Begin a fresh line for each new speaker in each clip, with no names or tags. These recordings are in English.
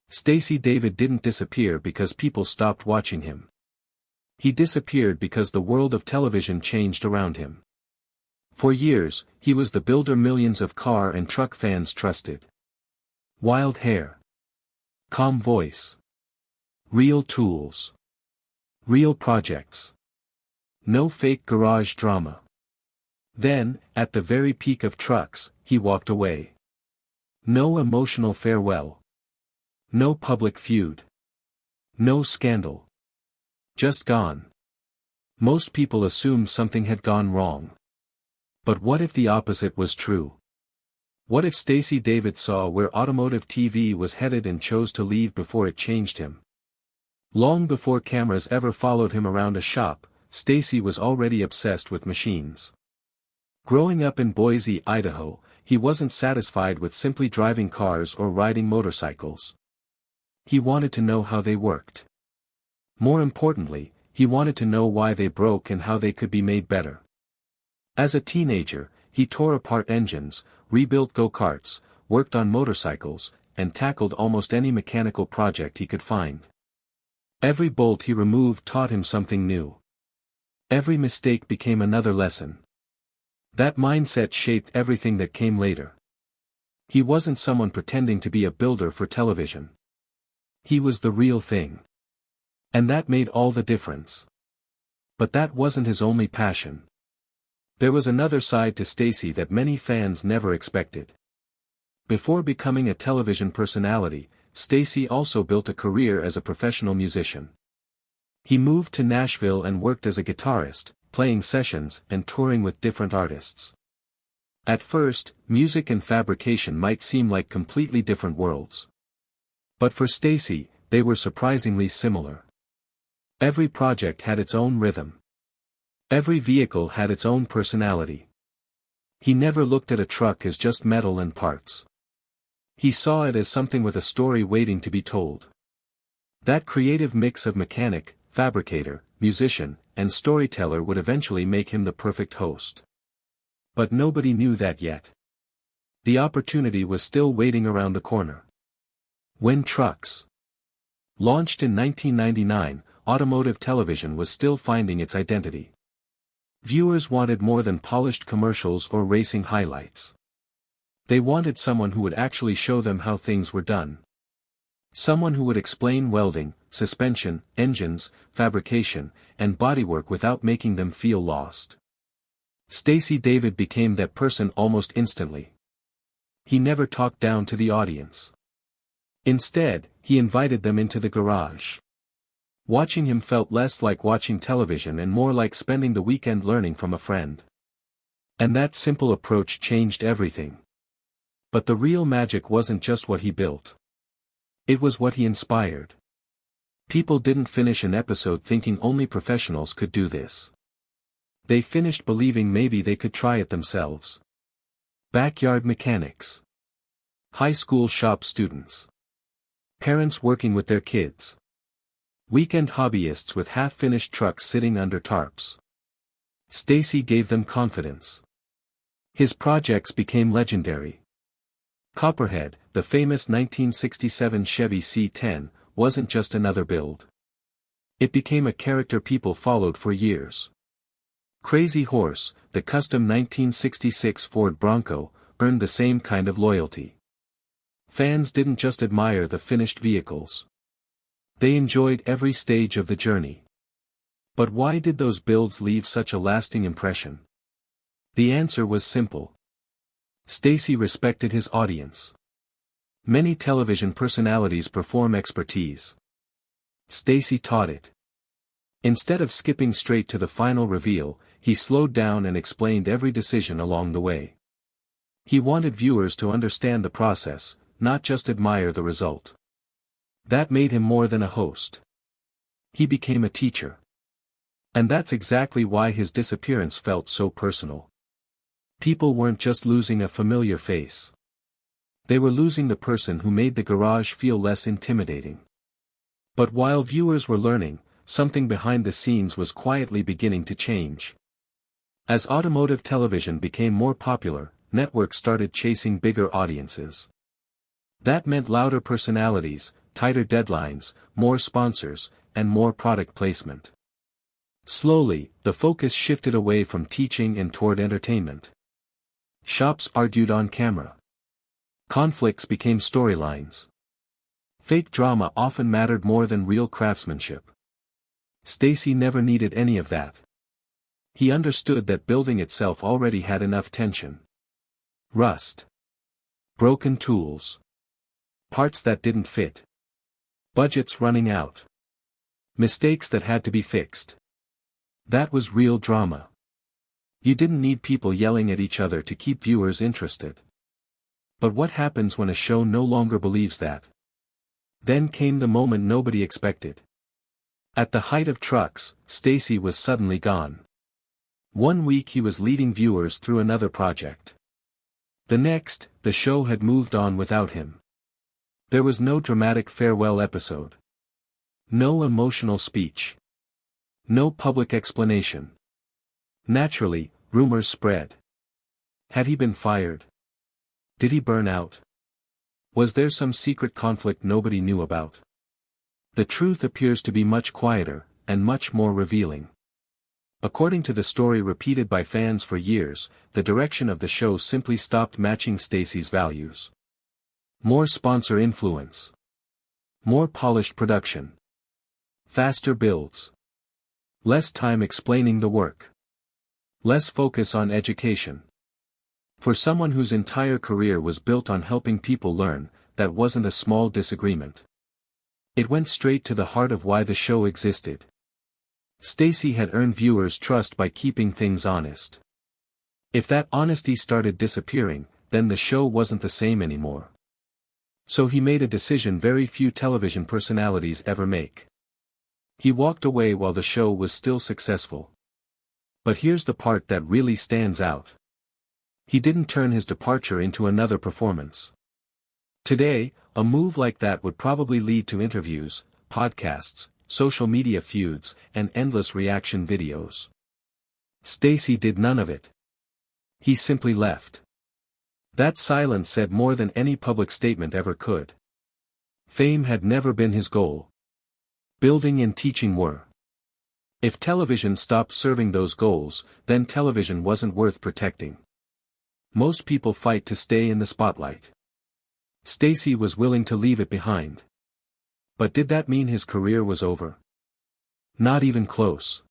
Stacey David didn't disappear because people stopped watching him. He disappeared because the world of television changed around him. For years, he was the builder millions of car and truck fans trusted. Wild hair. Calm voice. Real tools. Real projects. No fake garage drama. Then, at the very peak of trucks, he walked away. No emotional farewell. No public feud. No scandal. Just gone. Most people assumed something had gone wrong. But what if the opposite was true? What if Stacey David saw where automotive TV was headed and chose to leave before it changed him? Long before cameras ever followed him around a shop, Stacey was already obsessed with machines. Growing up in Boise, Idaho, he wasn't satisfied with simply driving cars or riding motorcycles. He wanted to know how they worked. More importantly, he wanted to know why they broke and how they could be made better. As a teenager, he tore apart engines, rebuilt go-karts, worked on motorcycles, and tackled almost any mechanical project he could find. Every bolt he removed taught him something new. Every mistake became another lesson. That mindset shaped everything that came later. He wasn't someone pretending to be a builder for television. He was the real thing. And that made all the difference. But that wasn't his only passion. There was another side to Stacey that many fans never expected. Before becoming a television personality, Stacey also built a career as a professional musician. He moved to Nashville and worked as a guitarist, playing sessions and touring with different artists. At first, music and fabrication might seem like completely different worlds. But for Stacey, they were surprisingly similar. Every project had its own rhythm. Every vehicle had its own personality. He never looked at a truck as just metal and parts. He saw it as something with a story waiting to be told. That creative mix of mechanic, fabricator, musician, and storyteller would eventually make him the perfect host. But nobody knew that yet. The opportunity was still waiting around the corner. When Trucks launched in 1999, automotive television was still finding its identity. Viewers wanted more than polished commercials or racing highlights. They wanted someone who would actually show them how things were done. Someone who would explain welding, suspension, engines, fabrication, and bodywork without making them feel lost. Stacey David became that person almost instantly. He never talked down to the audience. Instead, he invited them into the garage. Watching him felt less like watching television and more like spending the weekend learning from a friend. And that simple approach changed everything. But the real magic wasn't just what he built. It was what he inspired. People didn't finish an episode thinking only professionals could do this. They finished believing maybe they could try it themselves. Backyard mechanics. High school shop students. Parents working with their kids. Weekend hobbyists with half-finished trucks sitting under tarps. Stacey gave them confidence. His projects became legendary. Copperhead, the famous 1967 Chevy C10, wasn't just another build. It became a character people followed for years. Crazy Horse, the custom 1966 Ford Bronco, earned the same kind of loyalty. Fans didn't just admire the finished vehicles. They enjoyed every stage of the journey. But why did those builds leave such a lasting impression? The answer was simple. Stacey respected his audience. Many television personalities perform expertise. Stacey taught it. Instead of skipping straight to the final reveal, he slowed down and explained every decision along the way. He wanted viewers to understand the process, not just admire the result. That made him more than a host. He became a teacher. And that's exactly why his disappearance felt so personal. People weren't just losing a familiar face. They were losing the person who made the garage feel less intimidating. But while viewers were learning, something behind the scenes was quietly beginning to change. As automotive television became more popular, networks started chasing bigger audiences. That meant louder personalities, tighter deadlines, more sponsors, and more product placement. Slowly, the focus shifted away from teaching and toward entertainment. Shops argued on camera. Conflicts became storylines. Fake drama often mattered more than real craftsmanship. Stacey never needed any of that. He understood that building itself already had enough tension. Rust. Broken tools. Parts that didn't fit. Budgets running out. Mistakes that had to be fixed. That was real drama. You didn't need people yelling at each other to keep viewers interested. But what happens when a show no longer believes that? Then came the moment nobody expected. At the height of Trucks, Stacey was suddenly gone. One week he was leading viewers through another project. The next, the show had moved on without him. There was no dramatic farewell episode. No emotional speech. No public explanation. Naturally, rumors spread. Had he been fired? Did he burn out? Was there some secret conflict nobody knew about? The truth appears to be much quieter, and much more revealing. According to the story repeated by fans for years, the direction of the show simply stopped matching Stacey's values. More sponsor influence. More polished production. Faster builds. Less time explaining the work. Less focus on education. For someone whose entire career was built on helping people learn, that wasn't a small disagreement. It went straight to the heart of why the show existed. Stacey had earned viewers' trust by keeping things honest. If that honesty started disappearing, then the show wasn't the same anymore. So he made a decision very few television personalities ever make. He walked away while the show was still successful. But here's the part that really stands out. He didn't turn his departure into another performance. Today, a move like that would probably lead to interviews, podcasts, social media feuds, and endless reaction videos. Stacey did none of it. He simply left. That silence said more than any public statement ever could. Fame had never been his goal. Building and teaching were. If television stopped serving those goals, then television wasn't worth protecting. Most people fight to stay in the spotlight. Stacey was willing to leave it behind. But did that mean his career was over? Not even close.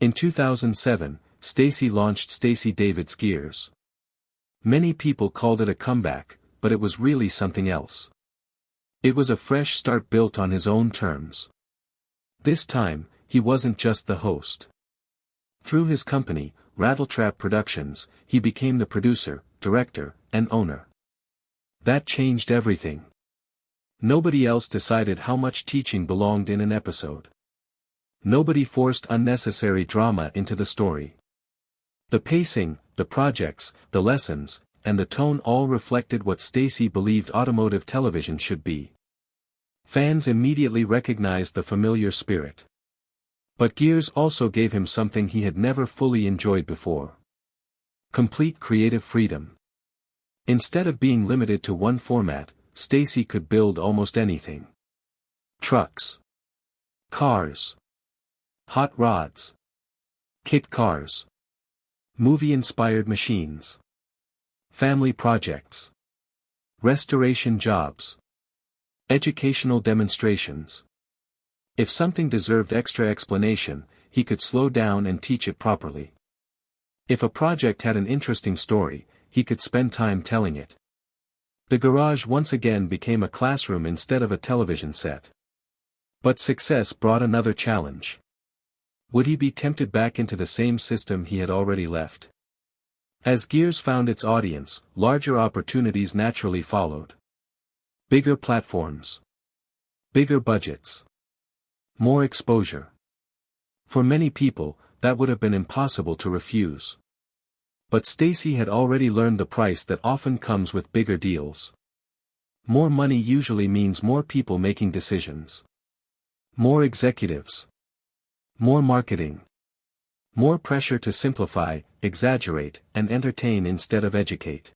In 2007, Stacey launched Stacey David's Gears. Many people called it a comeback, but it was really something else. It was a fresh start built on his own terms. This time, he wasn't just the host. Through his company, Rattletrap Productions, he became the producer, director, and owner. That changed everything. Nobody else decided how much teaching belonged in an episode. Nobody forced unnecessary drama into the story. The pacing, the projects, the lessons, and the tone all reflected what Stacey believed automotive television should be. Fans immediately recognized the familiar spirit. But Gears also gave him something he had never fully enjoyed before. Complete creative freedom. Instead of being limited to one format, Stacey could build almost anything. Trucks. Cars. Hot rods. Kit cars. Movie-inspired machines. Family projects. Restoration jobs. Educational demonstrations. If something deserved extra explanation, he could slow down and teach it properly. If a project had an interesting story, he could spend time telling it. The garage once again became a classroom instead of a television set. But success brought another challenge. Would he be tempted back into the same system he had already left? As Gears found its audience, larger opportunities naturally followed. Bigger platforms. Bigger budgets. More exposure. For many people, that would have been impossible to refuse. But Stacey had already learned the price that often comes with bigger deals. More money usually means more people making decisions. More executives. More marketing. More pressure to simplify, exaggerate, and entertain instead of educate.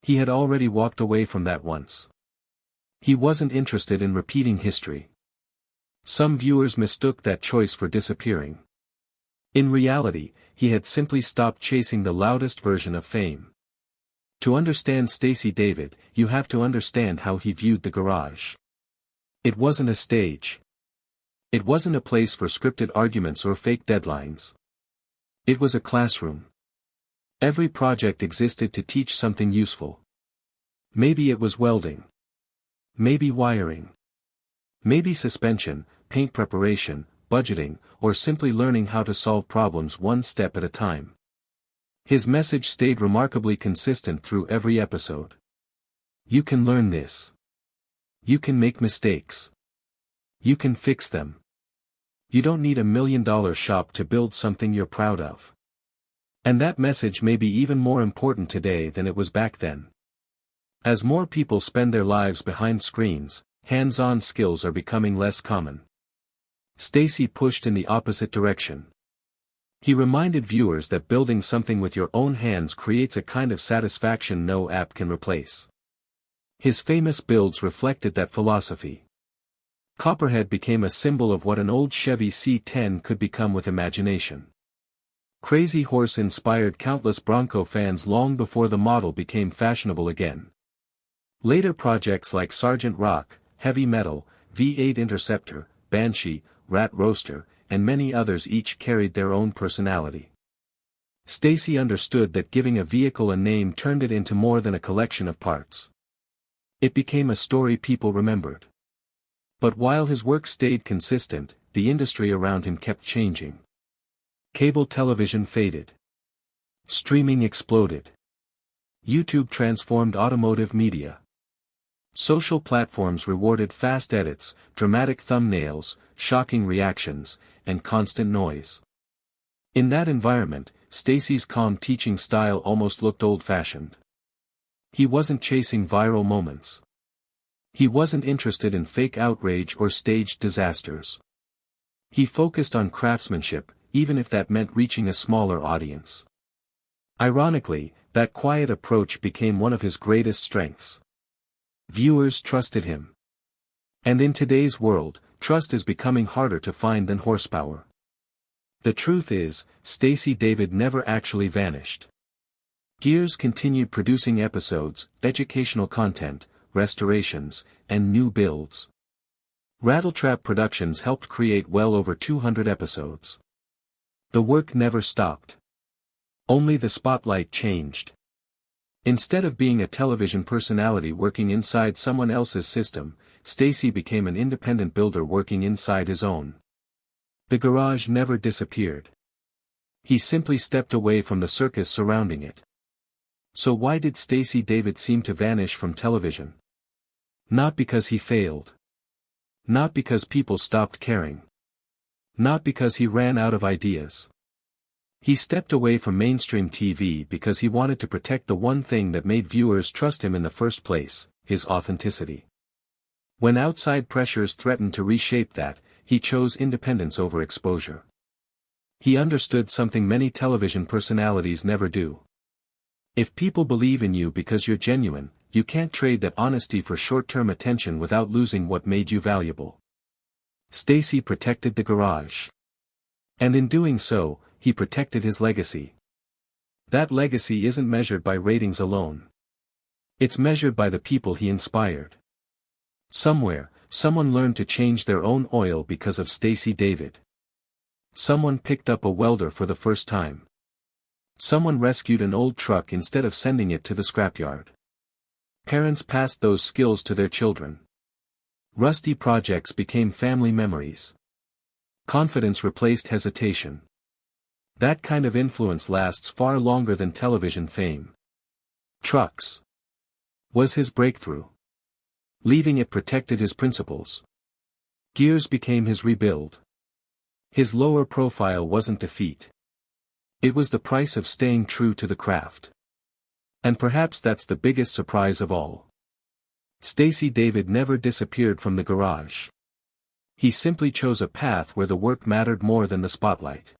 He had already walked away from that once. He wasn't interested in repeating history. Some viewers mistook that choice for disappearing. In reality, he had simply stopped chasing the loudest version of fame. To understand Stacey David, you have to understand how he viewed the garage. It wasn't a stage. It wasn't a place for scripted arguments or fake deadlines. It was a classroom. Every project existed to teach something useful. Maybe it was welding. Maybe wiring. Maybe suspension, paint preparation, budgeting, or simply learning how to solve problems one step at a time. His message stayed remarkably consistent through every episode. You can learn this. You can make mistakes. You can fix them. You don't need $1 million shop to build something you're proud of. And that message may be even more important today than it was back then. As more people spend their lives behind screens, hands-on skills are becoming less common. Stacey pushed in the opposite direction. He reminded viewers that building something with your own hands creates a kind of satisfaction no app can replace. His famous builds reflected that philosophy. Copperhead became a symbol of what an old Chevy C10 could become with imagination. Crazy Horse inspired countless Bronco fans long before the model became fashionable again. Later projects like Sergeant Rock, Heavy Metal, V8 Interceptor, Banshee, Rat Roaster, and many others each carried their own personality. Stacey understood that giving a vehicle a name turned it into more than a collection of parts. It became a story people remembered. But while his work stayed consistent, the industry around him kept changing. Cable television faded. Streaming exploded. YouTube transformed automotive media. Social platforms rewarded fast edits, dramatic thumbnails, shocking reactions, and constant noise. In that environment, Stacey's calm teaching style almost looked old-fashioned. He wasn't chasing viral moments. He wasn't interested in fake outrage or staged disasters. He focused on craftsmanship, even if that meant reaching a smaller audience. Ironically, that quiet approach became one of his greatest strengths. Viewers trusted him. And in today's world, trust is becoming harder to find than horsepower. The truth is, Stacey David never actually vanished. Gears continued producing episodes, educational content, restorations, and new builds. Rattletrap Productions helped create well over 200 episodes. The work never stopped. Only the spotlight changed. Instead of being a television personality working inside someone else's system, Stacey became an independent builder working inside his own. The garage never disappeared. He simply stepped away from the circus surrounding it. So why did Stacey David seem to vanish from television? Not because he failed. Not because people stopped caring. Not because he ran out of ideas. He stepped away from mainstream TV because he wanted to protect the one thing that made viewers trust him in the first place, his authenticity. When outside pressures threatened to reshape that, he chose independence over exposure. He understood something many television personalities never do. If people believe in you because you're genuine, you can't trade that honesty for short-term attention without losing what made you valuable. Stacey protected the garage. And in doing so, he protected his legacy. That legacy isn't measured by ratings alone. It's measured by the people he inspired. Somewhere, someone learned to change their own oil because of Stacey David. Someone picked up a welder for the first time. Someone rescued an old truck instead of sending it to the scrapyard. Parents passed those skills to their children. Rusty projects became family memories. Confidence replaced hesitation. That kind of influence lasts far longer than television fame. Trucks was his breakthrough. Leaving it protected his principles. Gears became his rebuild. His lower profile wasn't defeat. It was the price of staying true to the craft. And perhaps that's the biggest surprise of all. Stacey David never disappeared from the garage. He simply chose a path where the work mattered more than the spotlight.